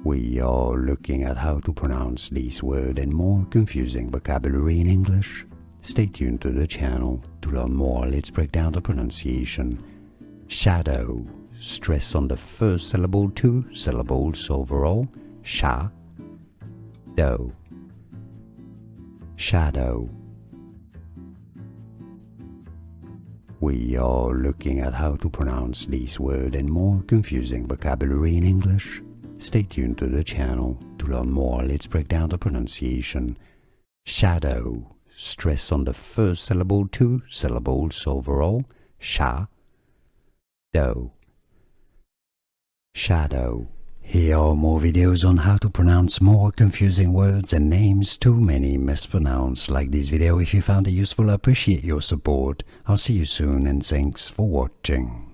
We are looking at how to pronounce these words and more confusing vocabulary in English. Stay tuned to the channel to learn more. Let's break down the pronunciation. Shadow. Stress on the first syllable, 2 syllables overall. Shadow. Shadow. We are looking at how to pronounce these words and more confusing vocabulary in English. Stay tuned to the channel to learn more. Let's break down the pronunciation. Shadow. Stress on the first syllable, 2 syllables overall. Shadow. Shadow. Here are more videos on how to pronounce more confusing words and names too many mispronounced. Like this video if you found it useful. I appreciate your support. I'll see you soon and thanks for watching.